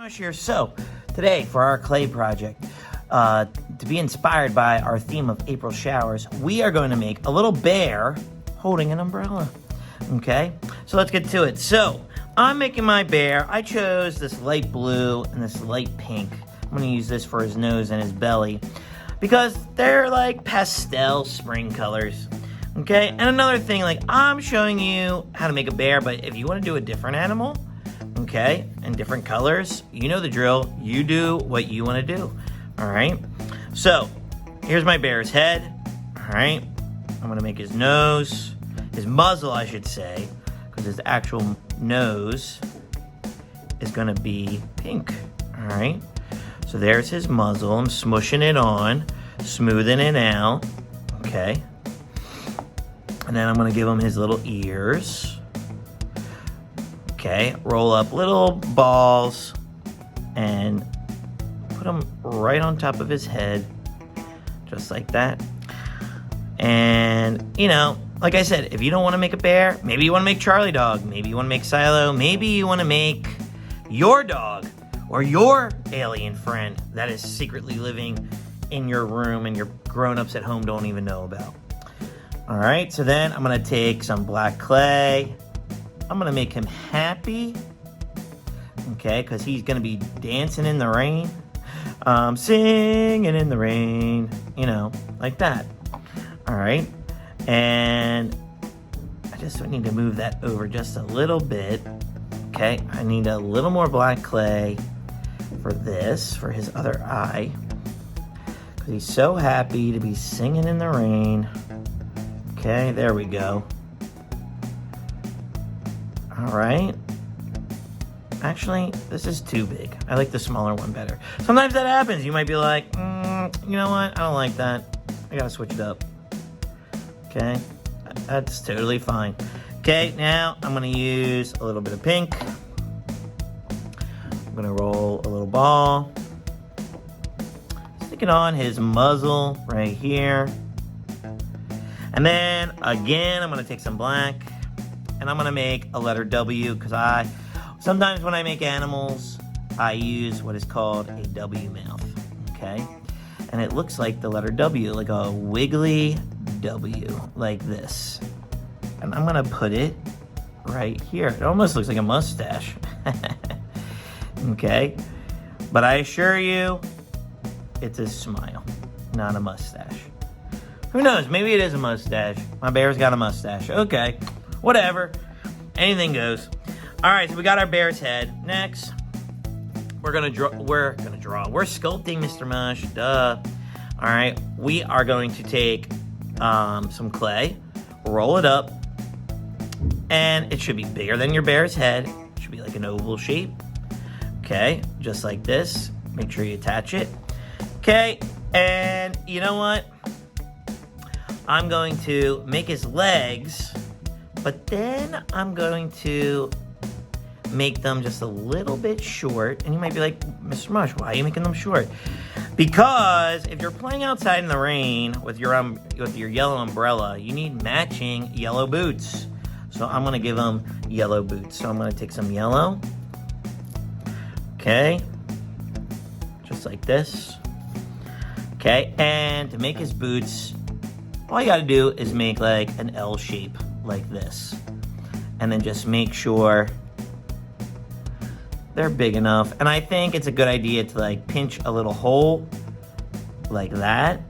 Mush here. So, today for our clay project, to be inspired by our theme of April showers, we are going to make a little bear holding an umbrella. Okay, so let's get to it. So, I'm making my bear. I chose this light blue and this light pink. I'm going to use this for his nose and his belly because they're like pastel spring colors. Okay, and another thing, like I'm showing you how to make a bear, but if you want to do a different animal, okay, and different colors, you know the drill. You do what you want to do. All right, so here's my bear's head. All right, I'm gonna make his nose, his muzzle, I should say, because his actual nose is gonna be pink. All right, so there's his muzzle. I'm smushing it on, smoothing it out. Okay, and then I'm gonna give him his little ears. Okay, roll up little balls and put them right on top of his head, just like that. And, you know, like I said, if you don't want to make a bear, maybe you want to make Charlie Dog, maybe you want to make Silo, maybe you want to make your dog or your alien friend that is secretly living in your room and your grown-ups at home don't even know about. All right, so then I'm going to take some black clay. I'm going to make him happy, okay, because he's going to be dancing in the rain, singing in the rain, you know, like that. All right, and I just need to move that over just a little bit, okay? I need a little more black clay for this, for his other eye, because he's so happy to be singing in the rain. Okay, there we go. All right. Actually, this is too big. I like the smaller one better. Sometimes that happens. You might be like, you know what? I don't like that. I gotta switch it up. Okay, that's totally fine. Okay, now I'm gonna use a little bit of pink. I'm gonna roll a little ball. Stick it on his muzzle right here. And then, again, I'm gonna take some black. And I'm gonna make a letter W because sometimes when I make animals, I use what is called a W mouth, okay? And it looks like the letter W, like a wiggly W, like this. And I'm gonna put it right here. It almost looks like a mustache, okay? But I assure you, it's a smile, not a mustache. Who knows, maybe it is a mustache. My bear's got a mustache, okay. Whatever, anything goes. All right, so we got our bear's head. Next, we're sculpting Mr. Mush, duh. All right, we are going to take some clay, roll it up, and it should be bigger than your bear's head. It should be like an oval shape. Okay, just like this. Make sure you attach it. Okay, and you know what? I'm going to make his legs, but then I'm going to make them just a little bit short. And you might be like, Mr. Mush, why are you making them short? Because if you're playing outside in the rain with your yellow umbrella, you need matching yellow boots. So I'm gonna give them yellow boots. So I'm gonna take some yellow. Okay, just like this. Okay, and to make his boots, all you gotta do is make like an L shape like this. And then just make sure they're big enough. And I think it's a good idea to like pinch a little hole like that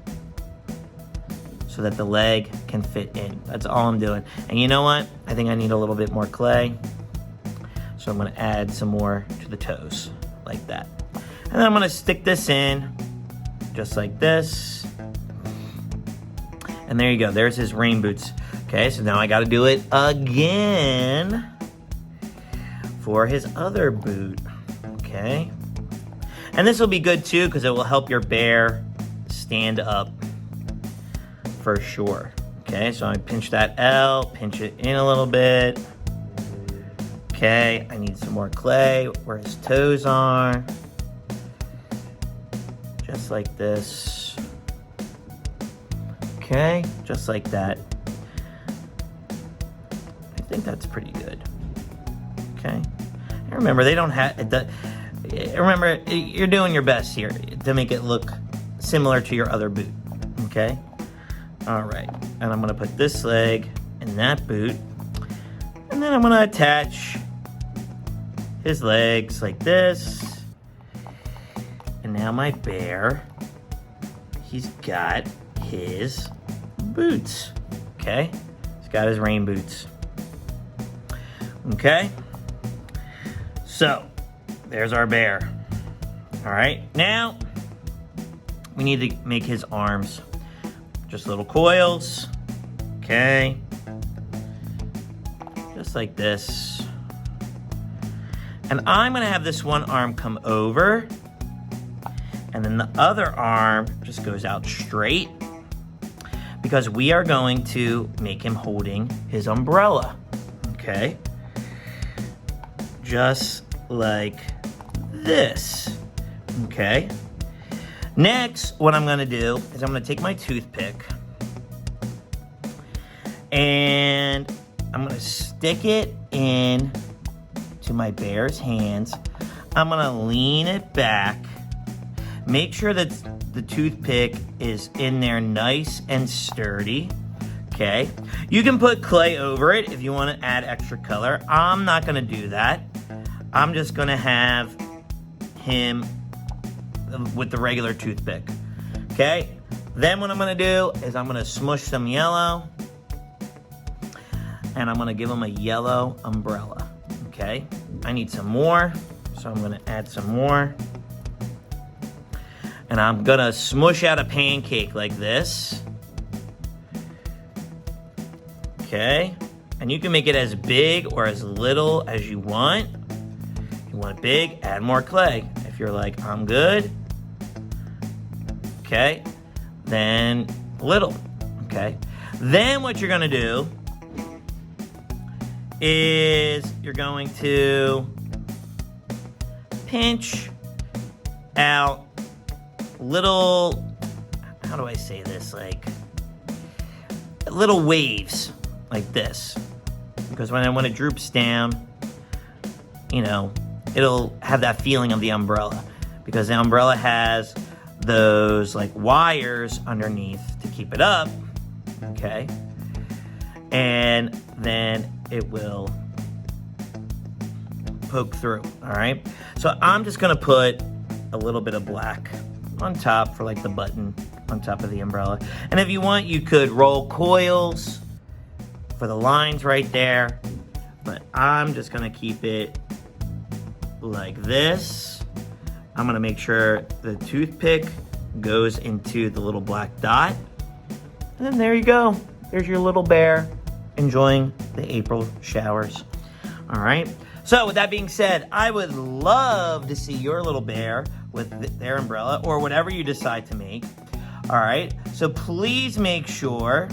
so that the leg can fit in. That's all I'm doing. And you know what? I think I need a little bit more clay. So I'm gonna add some more to the toes like that. And then I'm gonna stick this in just like this. And there you go, there's his rain boots. Okay, so now I gotta do it again for his other boot, okay? And this will be good too because it will help your bear stand up for sure. Okay, so I pinch that L, pinch it in a little bit. Okay, I need some more clay where his toes are. Just like this. Okay, just like that. I think that's pretty good. Okay. And remember, they don't have remember, you're doing your best here to make it look similar to your other boot, okay? All right, and I'm gonna put this leg in that boot, and then I'm gonna attach his legs like this. And now my bear, he's got his boots, okay? He's got his rain boots, okay? So, there's our bear. All right, now we need to make his arms. Just little coils, okay? Just like this. And I'm gonna have this one arm come over, and then the other arm just goes out straight, because we are going to make him holding his umbrella, okay? Just like this, okay? Next, what I'm gonna do is I'm gonna take my toothpick and I'm gonna stick it in to my bear's hands. I'm gonna lean it back. Make sure that the toothpick is in there nice and sturdy, okay? You can put clay over it if you wanna add extra color. I'm not gonna do that. I'm just gonna have him with the regular toothpick, okay? Then what I'm gonna do is I'm gonna smush some yellow, and I'm gonna give him a yellow umbrella, okay? I need some more, so I'm gonna add some more. And I'm gonna smush out a pancake like this, okay? And you can make it as big or as little as you want. If you want it big, add more clay. If you're like, I'm good, okay, then little, okay? Then what you're gonna do is you're going to pinch out little, how do I say this, like little waves like this, because when it droops down, you know, it'll have that feeling of the umbrella, because the umbrella has those like wires underneath to keep it up, okay? And then it will poke through, all right? So I'm just gonna put a little bit of black on top for like the button on top of the umbrella. And if you want, you could roll coils for the lines right there, but I'm just gonna keep it like this. I'm gonna make sure the toothpick goes into the little black dot. And then there you go. There's your little bear enjoying the April showers. All right. So with that being said, I would love to see your little bear with their umbrella or whatever you decide to make. All right. So please make sure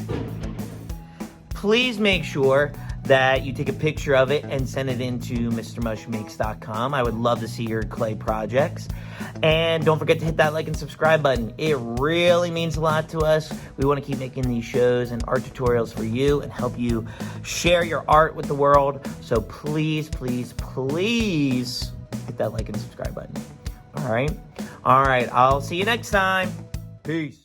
that you take a picture of it and send it into MrMushMakes.com. I would love to see your clay projects. And don't forget to hit that like and subscribe button. It really means a lot to us. We want to keep making these shows and art tutorials for you and help you share your art with the world. So please, please, please hit that like and subscribe button. All right. All right. I'll see you next time. Peace.